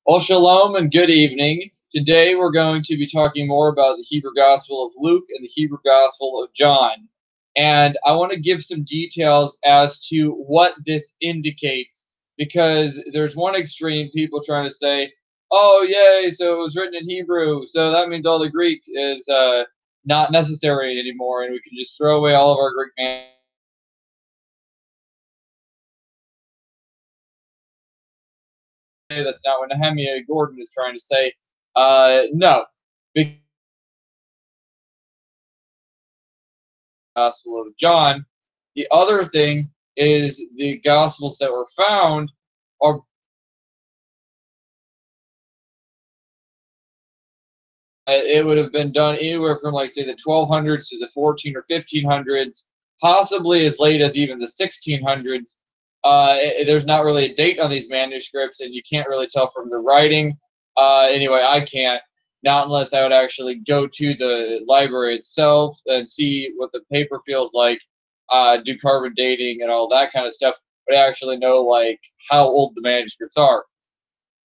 Well, shalom and good evening. Today we're going to be talking more about the Hebrew Gospel of Luke and the Hebrew Gospel of John. And I want to give some details as to what this indicates, because there's one extreme, people trying to say, oh, yay, so it was written in Hebrew, so that means all the Greek is not necessary anymore, and we can just throw away all of our Greek manuscripts. That's not what Nehemiah Gordon is trying to say. No. The Gospel of John. The other thing is the Gospels that were found are it would have been done anywhere from, like, say, the 1200s to the 14 or 1500s, possibly as late as even the 1600s. There's not really a date on these manuscripts, and you can't really tell from the writing. Anyway, I can't, not unless I would actually go to the library itself and see what the paper feels like, do carbon dating and all that kind of stuff, but actually know, like, how old the manuscripts are.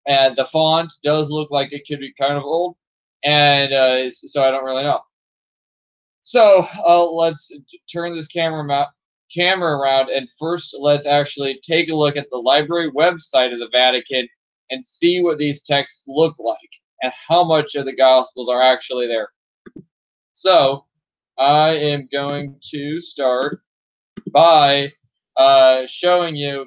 And the font does look like it could be kind of old, and so I don't really know. So let's turn this camera around, and first let's actually take a look at the library website of the Vatican and see what these texts look like and how much of the Gospels are actually there. So I am going to start by showing you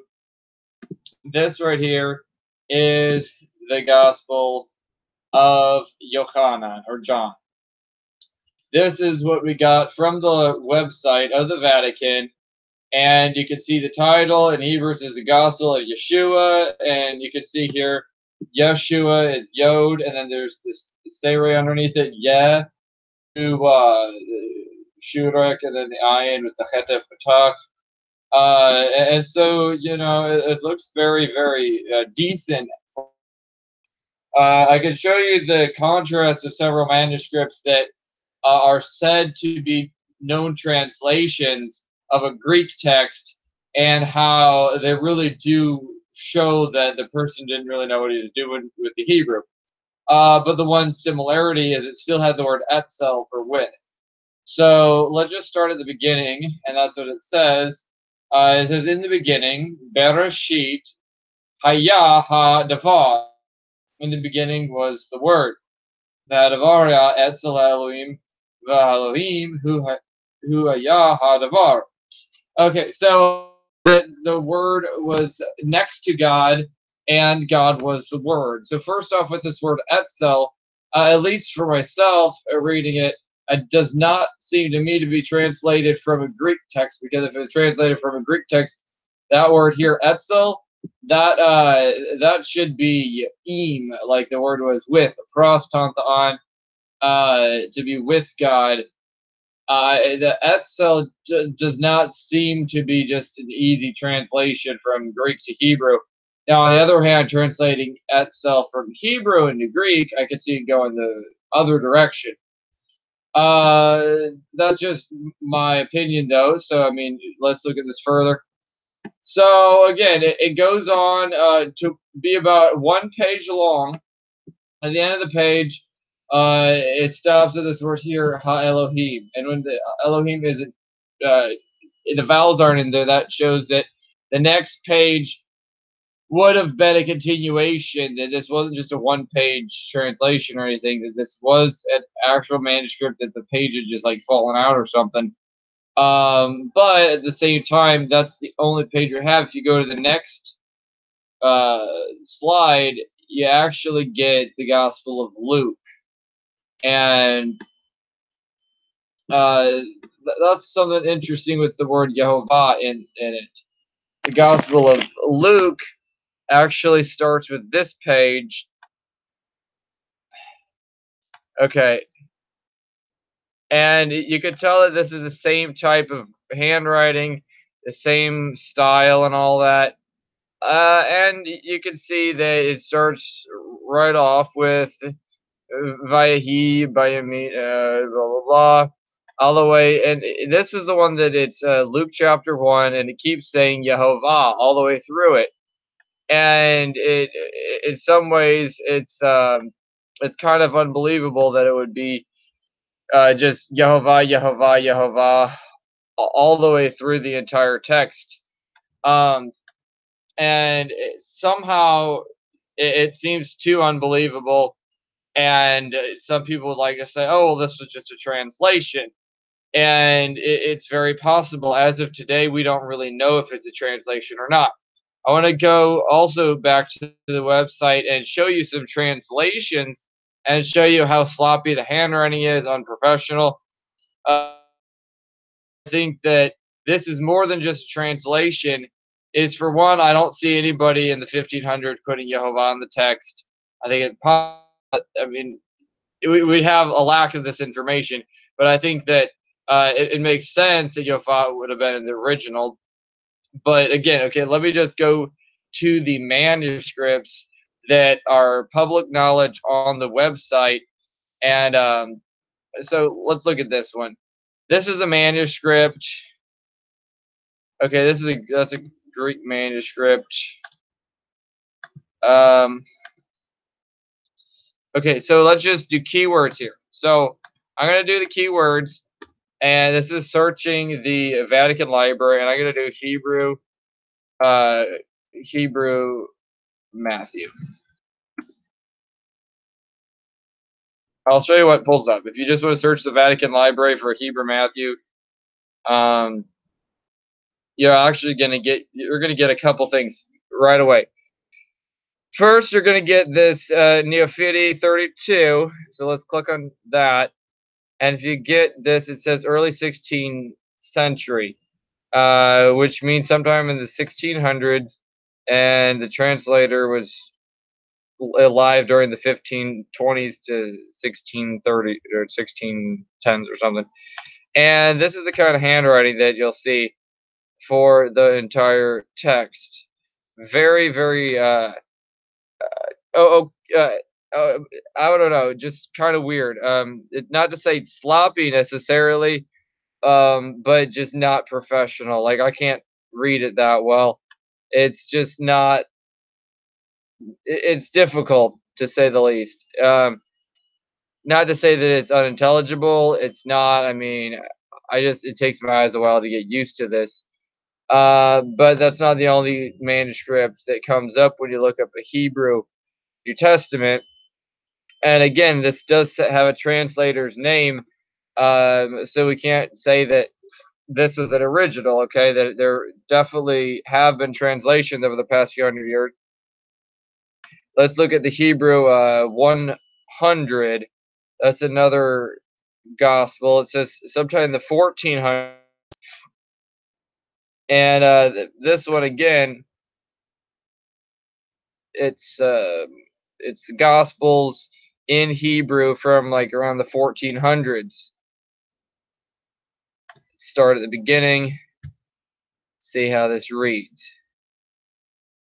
this right here is the Gospel of Yohanan, or John. This is what we got from the website of the Vatican, and you can see the title in Hebrew is the Gospel of Yeshua, and you can see here Yeshua is Yod, and then there's this Seireh underneath it, Yeh, Shurek, and then the Ayin with the Chetef Patach. And so, you know, it looks very, very decent. I can show you the contrast of several manuscripts that are said to be known translations of a Greek text, and how they really do show that the person didn't really know what he was doing with the Hebrew. But the one similarity is it still had the word etzel for with. So let's just start at the beginning, and that's what it says. It says, in the beginning, Bereshit Haya ha-davar. In the beginning was the word. V'hadavar etzel Elohim v'Elohim hu haya ha-davar. Okay, so the word was next to God, and God was the word. So first off, with this word etzel, at least for myself, reading it, does not seem to me to be translated from a Greek text, because if it was translated from a Greek text, that word here, etzel, that should be im, like the word was with, pros tantaan, to be with God. The etzel does not seem to be just an easy translation from Greek to Hebrew. Now, on the other hand, translating etzel from Hebrew into Greek, I could see it going the other direction. That's just my opinion, though. So, I mean, let's look at this further. So, again, it goes on to be about 1 page long. At the end of the page, it stops at this word here, ha-Elohim. And when the Elohim isn't, the vowels aren't in there, that shows that the next page would have been a continuation, that this wasn't just a 1-page translation or anything, that this was an actual manuscript, that the page had just, like, fallen out or something. But at the same time, that's the only page you have. If you go to the next slide, you actually get the Gospel of Luke. And that's something interesting with the word Yehovah in it. The Gospel of Luke actually starts with this page. Okay. And you could tell that this is the same type of handwriting, the same style and all that. And you can see that it starts right off with Vayahi, Bayami, blah, blah, blah, all the way. And this is the one that it's Luke chapter 1, and it keeps saying Yehovah all the way through it. and in some ways it's kind of unbelievable that it would be just Yehovah, Yehovah, Yehovah all the way through the entire text. Um, and somehow it seems too unbelievable. And some people would like to say, "Oh, well, this was just a translation," and it's very possible. As of today, we don't really know if it's a translation or not. I want to go also back to the website and show you some translations and show you how sloppy the handwriting is, unprofessional. I think that this is more than just a translation. Is for one, I don't see anybody in the 1500s putting Yehovah on the text. I think it's I mean, we'd have a lack of this information, but I think that it makes sense that Yehovah would have been in the original. But again, okay, let me just go to the manuscripts that are public knowledge on the website, and so let's look at this one. This is a manuscript. Okay, that's a Greek manuscript. Um, okay, so let's just do keywords here. So I'm gonna do the keywords, and this is searching the Vatican Library, and I'm gonna do uh, Hebrew Matthew. I'll show you what pulls up. If you just want to search the Vatican Library for Hebrew Matthew, um, you're gonna get a couple things right away. First, you're gonna get this Neophiti 32. So let's click on that, and if you get this, it says early 16th century, which means sometime in the 1600s, and the translator was alive during the 1520s to 1630 or 1610s or something. And this is the kind of handwriting that you'll see for the entire text. Very, very, oh, I don't know, just kind of weird. Not to say sloppy necessarily, but just not professional. Like I can't read it that well. It's just not. It's difficult to say the least. Not to say that it's unintelligible. It's not. I mean, it takes my eyes a while to get used to this. But that's not the only manuscript that comes up when you look up a Hebrew New Testament. And again, this does have a translator's name, so we can't say that this was an original. Okay, that there definitely have been translations over the past few hundred years. Let's look at the Hebrew 100. That's another gospel. It says sometime in the 1400s. And this one again, it's it's the Gospels in Hebrew from like around the 1400s. Start at the beginning. See how this reads.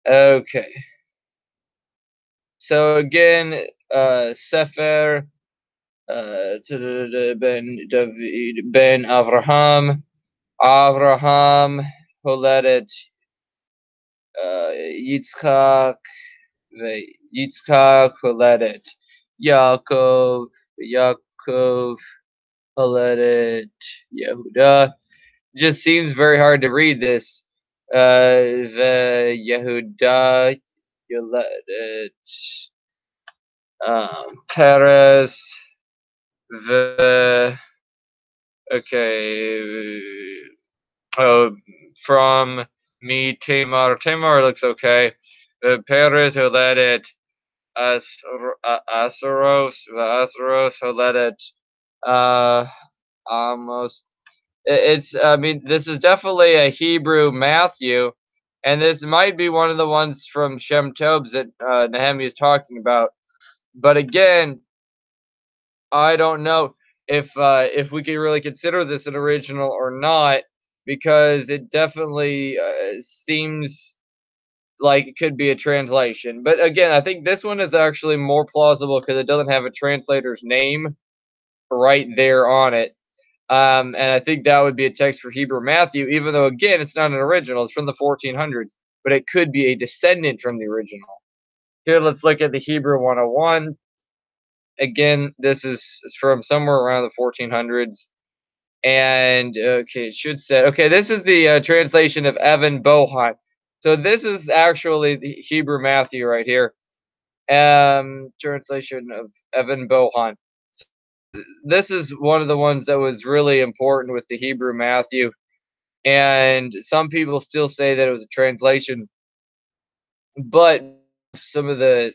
Okay. So again, Sefer ben David ben Avraham. Avraham Holedet Yitzchak Yitzchak Holedet Yaakov Yaakov Holedet Yehuda. Just seems very hard to read this. The Yehuda Yoledet Perez the okay. Oh, from me Tamar. Tamar looks okay. Perez Holedet Asaros Holedet Amos. It's I mean this is definitely a Hebrew Matthew, and this might be one of the ones from Shem Tobes that Nehemiah is talking about. But again, I don't know if we can really consider this an original or not, because it definitely seems like it could be a translation. But again, I think this one is actually more plausible because it doesn't have a translator's name right there on it. And I think that would be a text for Hebrew Matthew, even though again it's not an original; it's from the 1400s. but it could be a descendant from the original. Here, let's look at the Hebrew 101. Again, this is from somewhere around the 1400s. And okay, it should say, okay, this is the translation of Evan Bohan. So this is actually the Hebrew Matthew right here. Translation of Evan Bohan. So this is one of the ones that was really important with the Hebrew Matthew. And some people still say that it was a translation, but some of the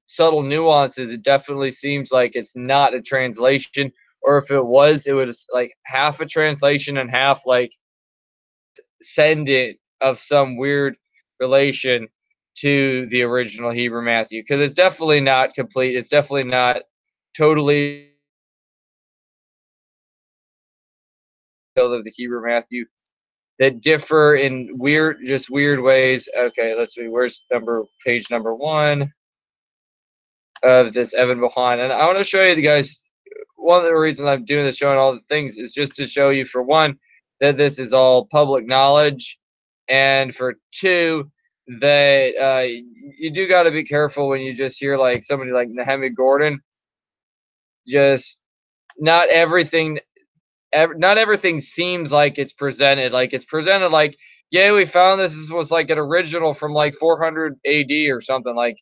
subtle nuances, it definitely seems like it's not a translation, or if it was like half a translation and half like descendant of some weird relation to the original Hebrew Matthew, because it's definitely not complete. It's definitely not totally of the Hebrew Matthew that differ in just weird ways. Okay, let's see. Where's page number 1 of this Evan Bohan? And I want to show you guys, one of the reasons I'm doing this, showing all the things, is just to show you, for one, that this is all public knowledge, and for two, that you do got to be careful when you just hear like somebody like Nehemiah Gordon. Just not everything not everything seems like it's presented. Like it's presented like, yeah, we found this was like an original from like 400 AD or something, like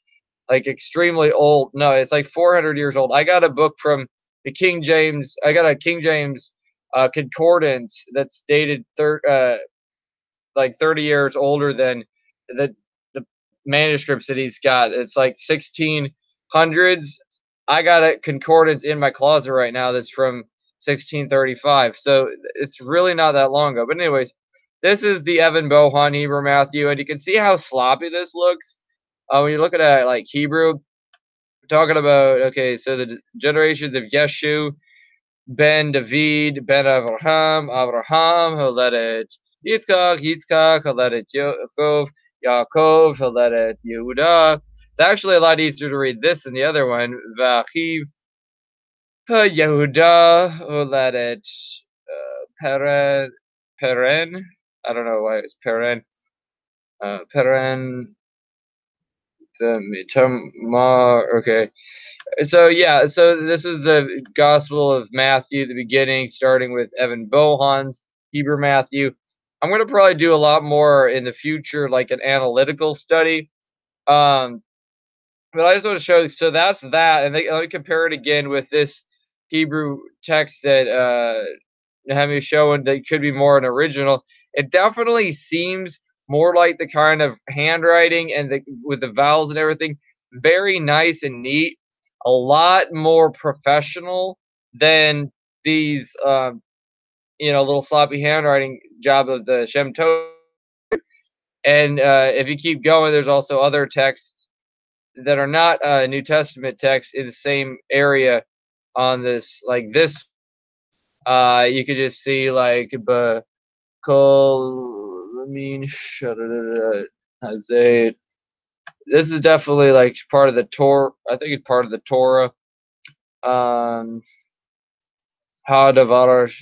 extremely old. No, it's like 400 years old. I got a book from the King James. I got a King James concordance that's dated like 30 years older than the manuscripts that he's got. It's like 1600s. I got a concordance in my closet right now that's from 1635. So it's really not that long ago. But anyways, this is the Evan Bohan Hebrew Matthew, and you can see how sloppy this looks when you're looking at like Hebrew. We're talking about, okay, so the generations of Yeshu, Ben David, Ben Avraham, Haledet Yitzchak, Haledet Yaakov, Haledet Yehuda. It's actually a lot easier to read this than the other one. Vachiv Yehuda, Haledet Peren. I don't know why it's Peren. Peren. Okay. So yeah, so this is the Gospel of Matthew, the beginning, starting with Evan Bohan's Hebrew Matthew. I'm going to probably do a lot more in the future, like an analytical study. But I just want to show, so that's that, and let me compare it again with this Hebrew text that Nehemiah is showing that could be more an original. It definitely seems more like the kind of handwriting and with the vowels and everything, very nice and neat, a lot more professional than these little sloppy handwriting job of the Shem Tov. And if you keep going, there's also other texts that are not New Testament texts in the same area on this, like this. You could just see like Isaiah. This is definitely like part of the Torah. I think it's part of the Torah. Hadavar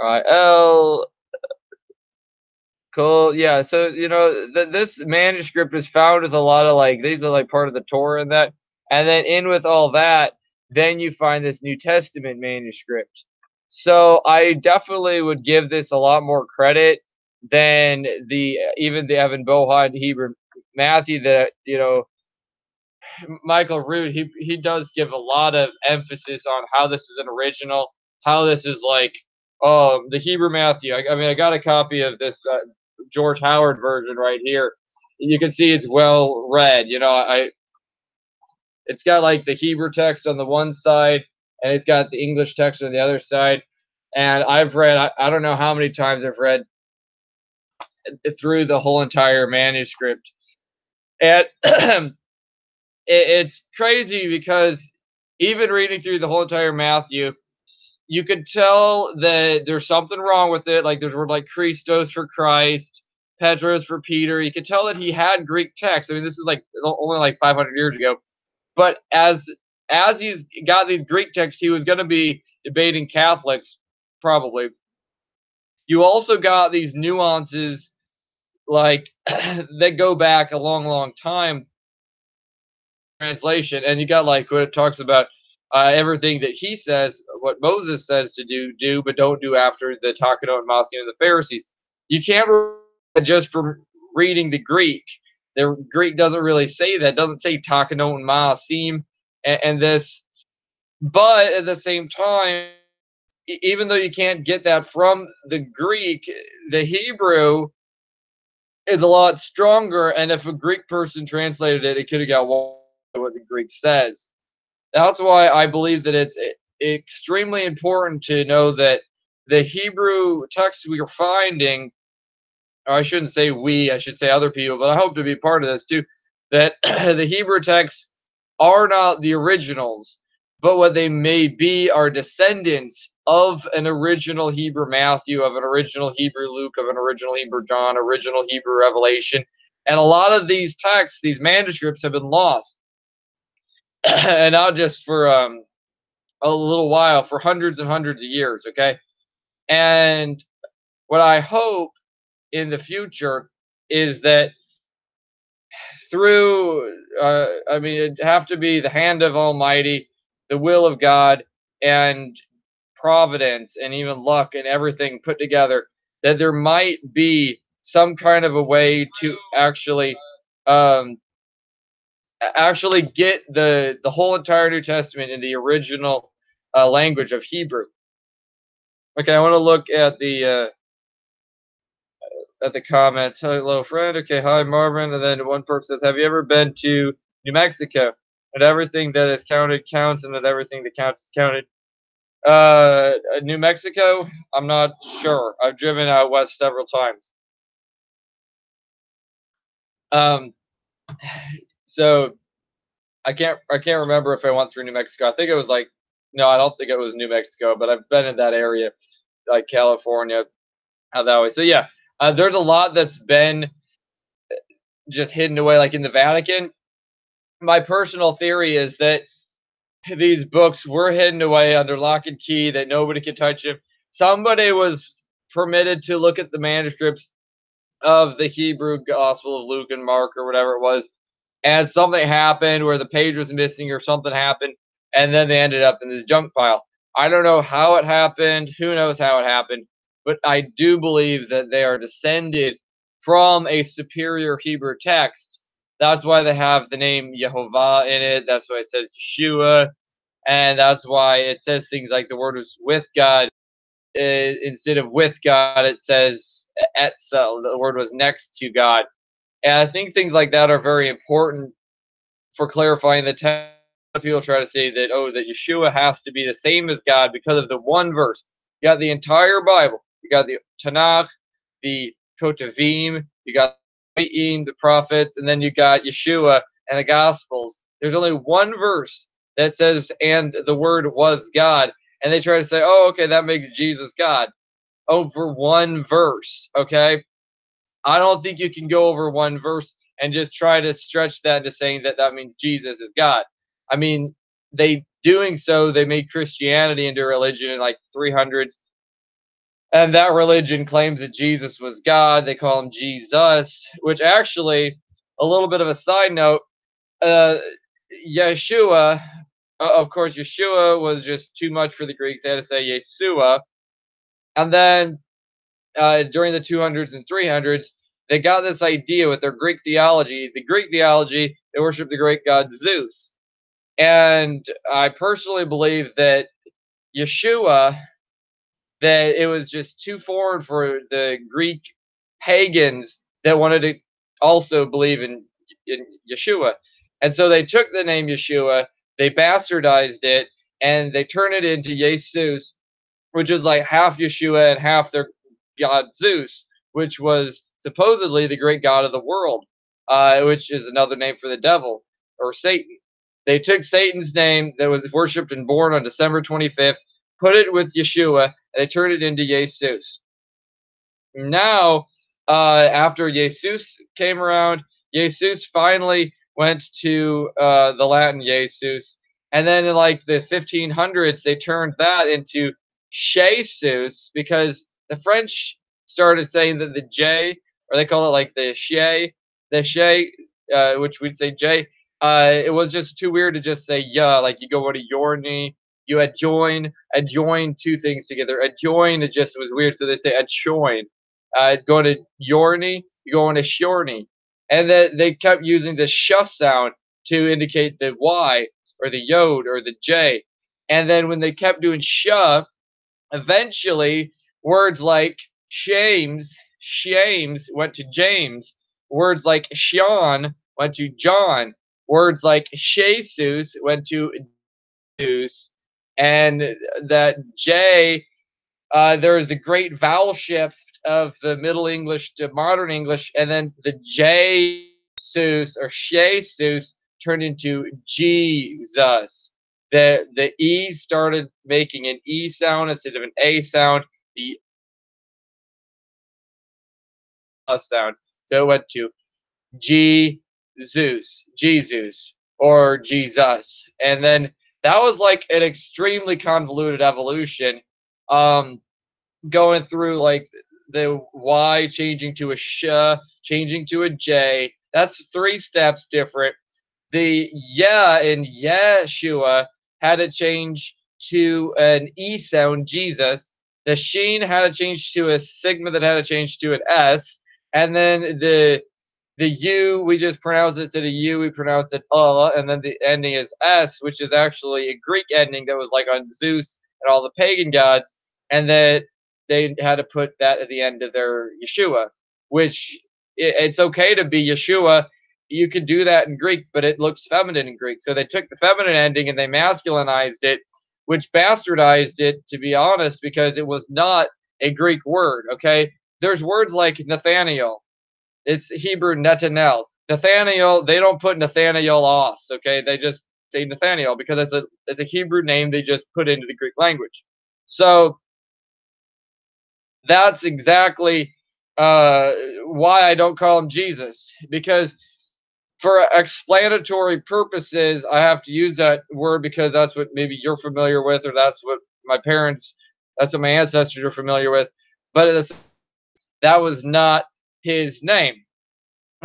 Israel. Cool. Yeah. So this manuscript is found as a lot of like, these are like part of the Torah and that, and then in with all that, then you find this New Testament manuscript. So I definitely would give this a lot more credit than even the Evan Bohan Hebrew Matthew that Michael Rood, he does give a lot of emphasis on how this is an original, how this is like the Hebrew Matthew. I mean, I got a copy of this George Howard version right here. You can see it's well read. It's got like the Hebrew text on the one side, and it's got the English text on the other side. And I've read, I don't know how many times I've read through the whole entire manuscript, and it's crazy because even reading through the whole entire Matthew, you could tell that there's something wrong with it. Like there's word like Christos for Christ, Petros for Peter. You could tell that he had Greek text. I mean, this is like only like 500 years ago. But as he's got these Greek texts, he was going to be debating Catholics, probably. You also got these nuances like they go back a long, long time translation, and you got like when it talks about everything that he says, what Moses says to do, but don't do after the Takano and Massey and the Pharisees. You can't just from reading the Greek. The Greek doesn't really say that. It doesn't say Takano and Maasim and this, but at the same time, even though you can't get that from the Greek, the Hebrew is a lot stronger. And if a Greek person translated it, it could have got what the Greek says. That's why I believe that it's extremely important to know that the Hebrew text we are finding, or I shouldn't say we, I should say other people, but I hope to be part of this too, that the Hebrew texts are not the originals, but what they may be are descendants of an original Hebrew Matthew, of an original Hebrew Luke, of an original Hebrew John, original Hebrew Revelation. And a lot of these texts, these manuscripts have been lost. And not just for a little while, for hundreds and hundreds of years, okay? And what I hope in the future is that through, I mean, it'd have to be the hand of Almighty, the will of God, and providence, and even luck and everything put together, that there might be some kind of a way to um, actually get the whole entire New Testament in the original language of Hebrew. Okay, I want to look at the comments. Hello, friend. Okay, hi, Marvin. And then one person says, "Have you ever been to New Mexico? And everything that is counted counts, and that everything that counts is counted." New Mexico? I'm not sure. I've driven out west several times. Um, so I can't remember if I went through New Mexico. I think it was like no, I don't think it was New Mexico, but I've been in that area, like California, out that way. So yeah, there's a lot that's been just hidden away, like in the Vatican. My personal theory is that these books were hidden away under lock and key, that nobody could touch them. Somebody was permitted to look at the manuscripts of the Hebrew Gospel of Luke and Mark or whatever it was, and something happened where the page was missing or something happened, and then they ended up in this junk pile. I don't know how it happened. Who knows how it happened? But I do believe that they are descended from a superior Hebrew text. That's why they have the name Yehovah in it. That's why it says Yeshua. And that's why it says things like the word was with God. Instead of with God, it says etzel. The word was next to God. And I think things like that are very important for clarifying the text. A lot of people try to say that, oh, that Yeshua has to be the same as God because of the one verse. You got the entire Bible. You got the Tanakh, the Ketuvim, you got the prophets, and then you got Yeshua and the Gospels. There's only one verse that says, and the Word was God. And they try to say, oh, okay, that makes Jesus God. Over one verse, okay? I don't think you can go over one verse and just try to stretch that into saying that that means Jesus is God. I mean, they doing so, they made Christianity into a religion in like 300s, and that religion claims that Jesus was God. They call him Jesus, which actually, a little bit of a side note, uh, Yeshua, of course, Yeshua was just too much for the Greeks. They had to say Yeshua. And then during the 200s and 300s, they got this idea with their Greek theology. The Greek theology, they worship the great god Zeus. And I personally believe that Yeshua, that it was just too foreign for the Greek pagans that wanted to also believe in Yeshua. And so they took the name Yeshua, they bastardized it, and they turned it into Jesus, which is like half Yeshua and half their god Zeus, which was supposedly the great god of the world, which is another name for the devil or Satan. They took Satan's name that was worshipped and born on December 25th, put it with Yeshua, and they turned it into Jesus. Now, after Jesus came around, Jesus finally went to the Latin Jesus, and then in like the 1500s, they turned that into Jesus because the French started saying that the J or they call it like the shay, which we'd say J. It was just too weird to just say yeah, like you go to yorny, you adjoin two things together. Adjoin it just was weird, so they say adjoin. Go to yorny, you go into shorny, and then they kept using the sh sound to indicate the Y or the yod or the J, and then when they kept doing sh, eventually words like shames went to James. Words like Sean went to John. Words like Jesus went to Jesus. And that J, there is the great vowel shift of the Middle English to modern English, and then the Jesus or Jesus turned into Jesus. The E started making an E sound instead of an A sound, the sound. So it went to Jesus, or Jesus. And then that was like an extremely convoluted evolution. Um, Going through like the Y changing to a sh, changing to a J. That's 3 steps different. The yeah in Yeshua had to change to an E sound, Jesus. The sheen had to change to a sigma that had to change to an S. And then the U, we just pronounce it to the U, we pronounce it and then the ending is S, which is actually a Greek ending that was like on Zeus and all the pagan gods, and then they had to put that at the end of their Yeshua, which it's okay to be Yeshua. You could do that in Greek, but it looks feminine in Greek. So they took the feminine ending and they masculinized it, which bastardized it, to be honest, because it was not a Greek word, okay? There's words like Nathaniel, it's Hebrew Netanel. Nathaniel, they don't put Nathaniel os, okay? They just say Nathaniel because it's a Hebrew name they just put into the Greek language. So that's exactly why I don't call him Jesus, because for explanatory purposes, I have to use that word because that's what maybe you're familiar with, or that's what my parents, that's what my ancestors are familiar with. But that was not his name.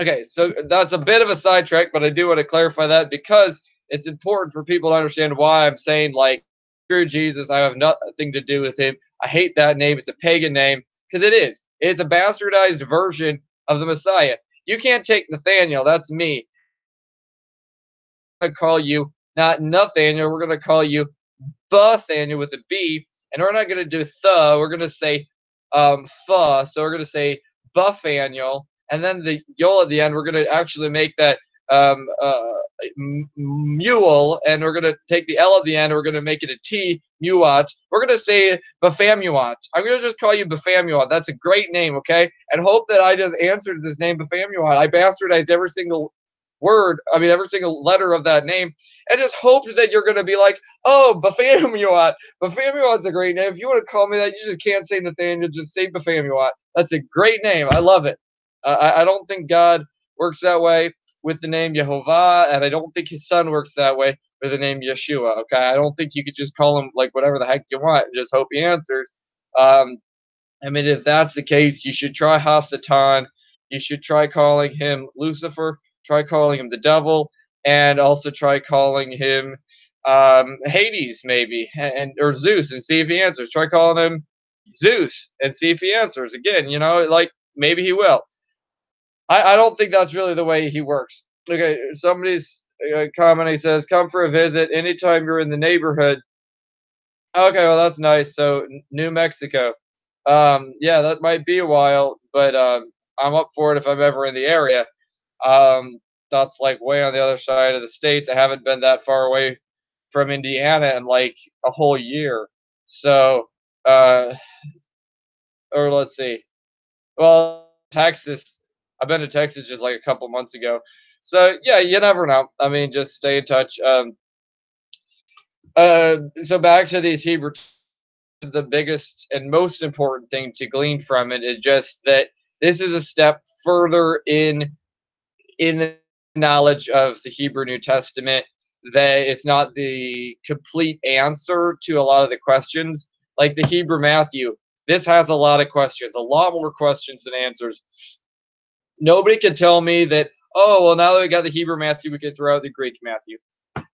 Okay, so that's a bit of a sidetrack, but I do want to clarify that because it's important for people to understand why I'm saying, like, screw Jesus, I have nothing to do with him. I hate that name. It's a pagan name because it is. It's a bastardized version of the Messiah. You can't take Nathaniel, that's me. I'm going to call you not Nathaniel, we're going to call you Buthaniel with a B, and we're not going to do we're going to say th, so we're going to say Buffaniel, and then the yol at the end, we're going to actually make that mule, and we're going to take the L at the end, we're going to make it a T, muat. We're going to say Baphamuat. I'm going to just call you Baphamuat. That's a great name, okay? And hope that I just answered this name, Baphamuat. I bastardized every single word, I mean, every single letter of that name, and just hope that you're going to be like, oh, Baphamuat. Baphamuat's a great name. If you want to call me that, you just can't say Nathaniel, just say Baphamuat. That's a great name. I love it. I don't think God works that way with the name Yehovah, and I don't think his son works that way with the name Yeshua, okay? I don't think you could just call him like whatever the heck you want and just hope he answers. I mean, if that's the case, you should try Hasatan. You should try calling him Lucifer. Try calling him the devil, and also try calling him Hades, maybe, and or Zeus, and see if he answers. Try calling him Zeus and see if he answers. Again, you know, like maybe he will. I don't think that's really the way he works. Okay, somebody's commenting says, "Come for a visit anytime you're in the neighborhood." Okay, well that's nice. So New Mexico, yeah, that might be a while, but I'm up for it if I'm ever in the area. Um, that's like way on the other side of the states. I haven't been that far away from Indiana in like a whole year. So, or let's see. Well, Texas. I've been to Texas just like a couple months ago. So yeah, you never know. I mean, just stay in touch. So back to these Hebrew, the biggest and most important thing to glean from it is just that this is a step further in the knowledge of the Hebrew New Testament, that it's not the complete answer to a lot of the questions. Like the Hebrew Matthew, this has a lot of questions, a lot more questions than answers. Nobody can tell me that, oh, well, now that we got the Hebrew Matthew, we can throw out the Greek Matthew.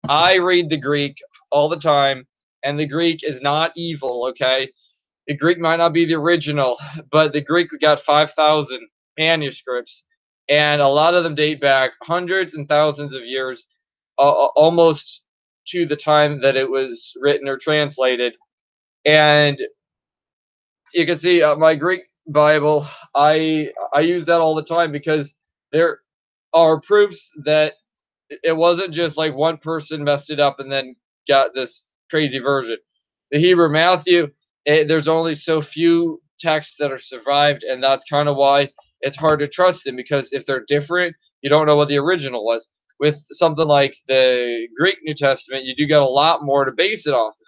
I read the Greek all the time, and the Greek is not evil, okay? The Greek might not be the original, but the Greek got 5,000 manuscripts, and a lot of them date back hundreds and thousands of years, almost to the time that it was written or translated. And you can see my Greek Bible. I use that all the time because there are proofs that it wasn't just like one person messed it up and then got this crazy version. The Hebrew Matthew, there's only so few texts that are survived, and that's kind of why it's hard to trust them, because if they're different, you don't know what the original was. With something like the Greek New Testament, you do get a lot more to base it off of.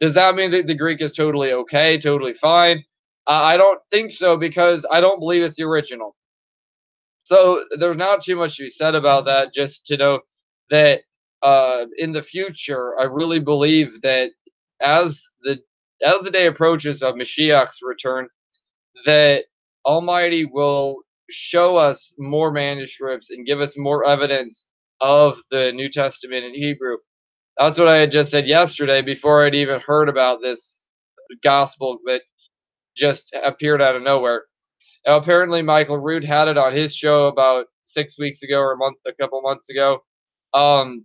Does that mean that the Greek is totally okay, totally fine? I don't think so, because I don't believe it's the original. So there's not too much to be said about that. Just to know that in the future, I really believe that as the as the day approaches of Mashiach's return, that Almighty will show us more manuscripts and give us more evidence of the New Testament in Hebrew. That's what I had just said yesterday before I'd even heard about this gospel that just appeared out of nowhere. Now, apparently, Michael Rood had it on his show about 6 weeks ago or a couple months ago. Um,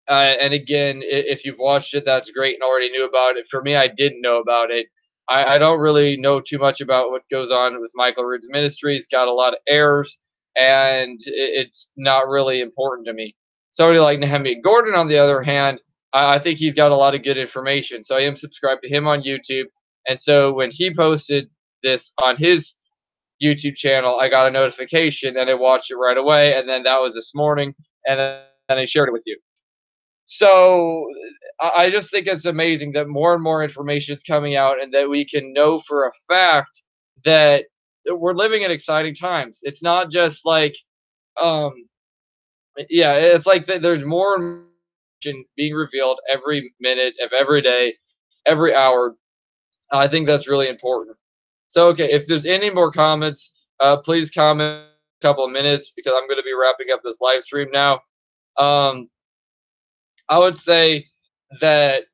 and again, if you've watched it, that's great and already knew about it. For me, I didn't know about it. I don't really know too much about what goes on with Michael Rood's ministry. He's got a lot of errors, and it's not really important to me. Somebody like Nehemiah Gordon, on the other hand, I think he's got a lot of good information. So I am subscribed to him on YouTube. And so when he posted this on his YouTube channel, I got a notification and I watched it right away. And then that was this morning, and then I shared it with you. So I just think it's amazing that more and more information is coming out, and that we can know for a fact that we're living in exciting times. It's not just like, um, yeah, it's like there's more information being revealed every minute of every day, every hour. I think that's really important. So, okay, if there's any more comments, please comment a couple of minutes, because I'm going to be wrapping up this live stream now. Um, I would say that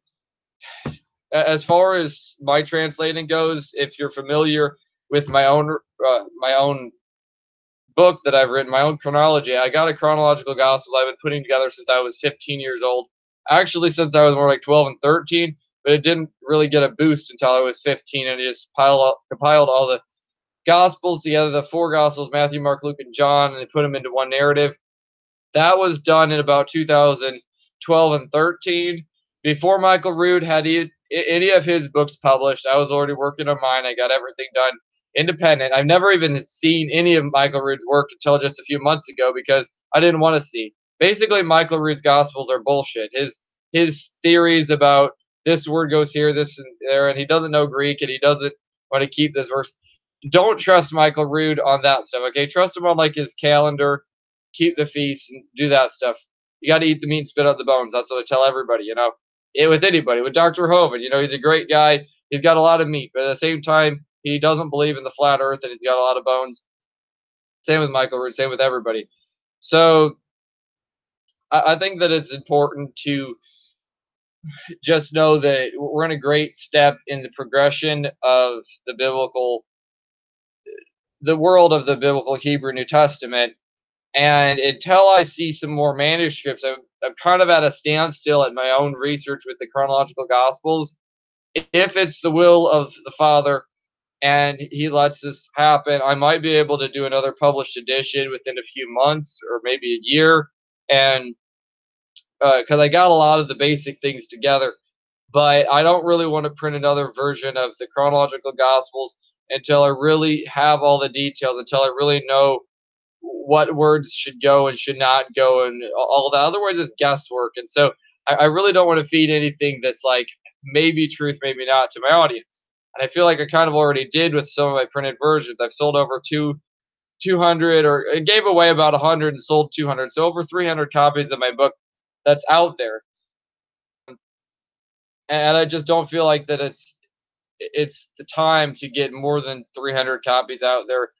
as far as my translating goes, if you're familiar with my own book that I've written, my own chronology, I got a chronological gospel I've been putting together since I was 15 years old. Actually, since I was more like 12 and 13, but it didn't really get a boost until I was 15, and it just compiled all the Gospels together, the four Gospels, Matthew, Mark, Luke, and John, and they put them into one narrative. That was done in about 2012 and 13. Before Michael Rood had any of his books published, I was already working on mine. I got everything done independent. I've never even seen any of Michael Rood's work until just a few months ago, because I didn't want to see. Basically, Michael Rood's Gospels are bullshit. His theories about this word goes here, this and there, and he doesn't know Greek, and he doesn't want to keep this verse. Don't trust Michael Rood on that stuff, okay? Trust him on like his calendar, keep the feast, and do that stuff. You got to eat the meat and spit out the bones. That's what I tell everybody, with anybody. With Dr. Hovind, he's a great guy. He's got a lot of meat, but at the same time, he doesn't believe in the flat earth, and he's got a lot of bones. Same with Michael Rood, same with everybody. So I think that it's important to just know that we're in a great step in the progression of the world of the biblical Hebrew New Testament. And until I see some more manuscripts, I'm kind of at a standstill at my own research with the chronological Gospels. If it's the will of the Father and He lets this happen, I might be able to do another published edition within a few months or maybe a year. And because I got a lot of the basic things together, but I don't really want to print another version of the chronological Gospels until I really have all the details, until I really know what words should go and should not go, and all that. Otherwise, it's guesswork. And so I really don't want to feed anything that's like maybe truth, maybe not, to my audience. And I feel like I kind of already did with some of my printed versions. I've sold over 200, or I gave away about 100 and sold 200. So over 300 copies of my book that's out there. And I just don't feel like that it's the time to get more than 300 copies out there.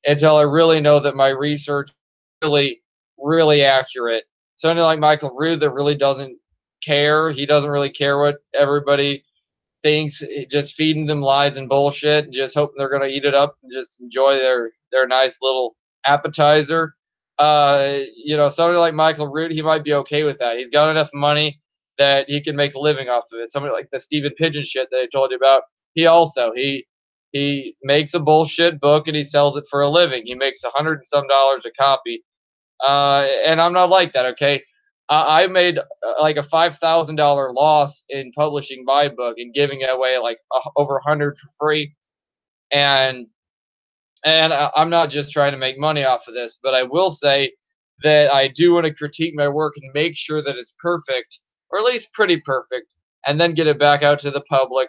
until I really know that my research is really, really accurate. Somebody like Michael Rood that really doesn't care. He doesn't really care what everybody thinks, just feeding them lies and bullshit and just hoping they're going to eat it up and just enjoy their nice little appetizer. Somebody like Michael Root, he might be okay with that. He's got enough money that he can make a living off of it. Somebody like the Stephen Pigeon shit that I told you about, he makes a bullshit book and he sells it for a living. He makes $100 and some a copy. And I'm not like that, okay? I made like a $5,000 loss in publishing my book and giving it away like over 100 for free. And I'm not just trying to make money off of this, but I will say that I do want to critique my work and make sure that it's perfect, or at least pretty perfect, and then get it back out to the public,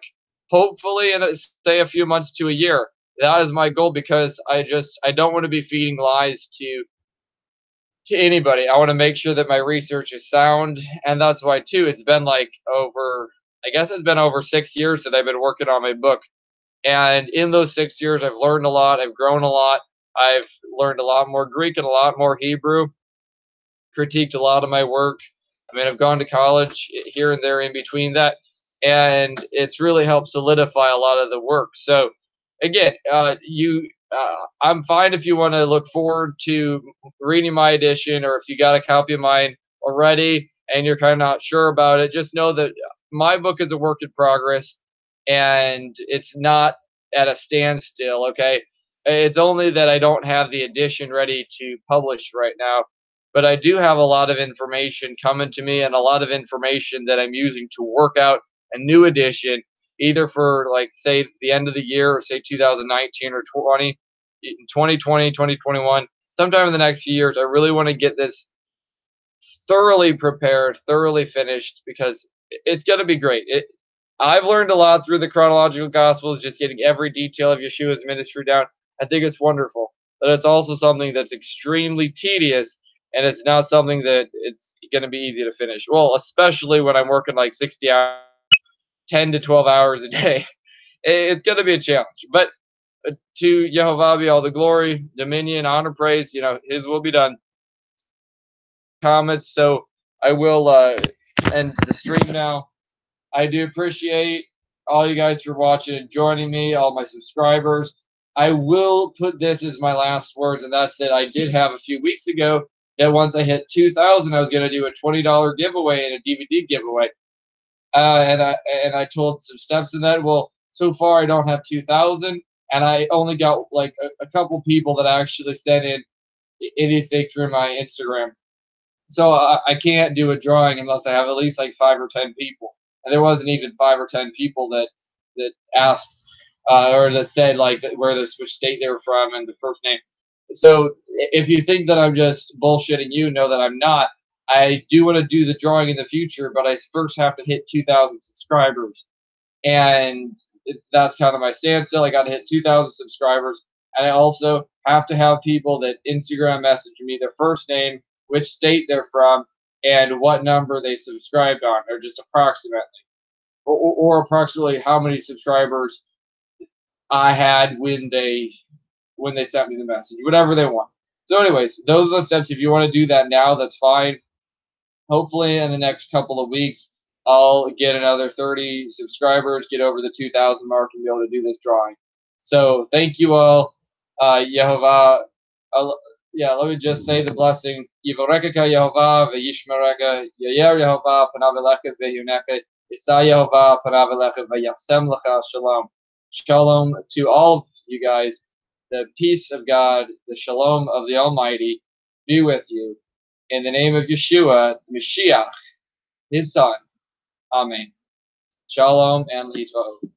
hopefully in say a few months to a year. That is my goal, because I don't want to be feeding lies to anybody. I want to make sure that my research is sound, and that's why too it's been like I guess it's been over 6 years that I've been working on my book. And in those 6 years, I've learned a lot. I've grown a lot. I've learned a lot more Greek and a lot more Hebrew, critiqued a lot of my work. I mean, I've gone to college here and there in between that, and it's really helped solidify a lot of the work. So, again, I'm fine if you want to look forward to reading my edition, or if you got a copy of mine already and you're kind of not sure about it. Just know that my book is a work in progress, and it's not at a standstill. Okay, it's only that I don't have the edition ready to publish right now, but I do have a lot of information coming to me, and a lot of information that I'm using to work out a new edition, either for like say the end of the year, or say 2019 or 2020, 2021, sometime in the next few years. I really want to get this thoroughly prepared, thoroughly finished, because it's going to be great. I've learned a lot through the chronological gospels, just getting every detail of Yeshua's ministry down. I think it's wonderful, but it's also something that's extremely tedious, and it's not something that it's going to be easy to finish. Well, especially when I'm working like 60 hours, 10 to 12 hours a day. It's going to be a challenge, but to Yehovah be all the glory, dominion, honor, praise. His will be done. Comments, so I will end the stream now. I do appreciate all you guys for watching and joining me, all my subscribers. I will put this as my last words, and that's that I did have a few weeks ago that once I hit 2,000, I was going to do a $20 giveaway and a DVD giveaway. And I told some steps in that. Well, so far I don't have 2,000, and I only got like a couple people that actually sent in anything through my Instagram. So I can't do a drawing unless I have at least like 5 or 10 people. And there wasn't even 5 or 10 people that asked or that said like where which state they were from and the first name. So if you think that I'm just bullshitting you, know that I'm not. I do want to do the drawing in the future, but I first have to hit 2,000 subscribers, and that's kind of my standstill. I got to hit 2,000 subscribers, and I also have to have people that Instagram message me their first name, which state they're from, and what number they subscribed on, or just approximately, or approximately how many subscribers I had when they sent me the message, whatever they want. So, anyways, those are the steps. If you want to do that now, that's fine. Hopefully, in the next couple of weeks, I'll get another 30 subscribers, get over the 2,000 mark, and be able to do this drawing. So, thank you all. Yehovah. Let me just say the blessing. Yivarekeka Yehovah ve'yishmereka yayer Yehovah panav elecha ve'yuneka Yisa Yehovah panav elecha ve'yasem lecha shalom. Shalom to all of you guys. The peace of God, the shalom of the Almighty be with you. In the name of Yeshua, Mashiach, his son. Amen. Shalom and Litvo.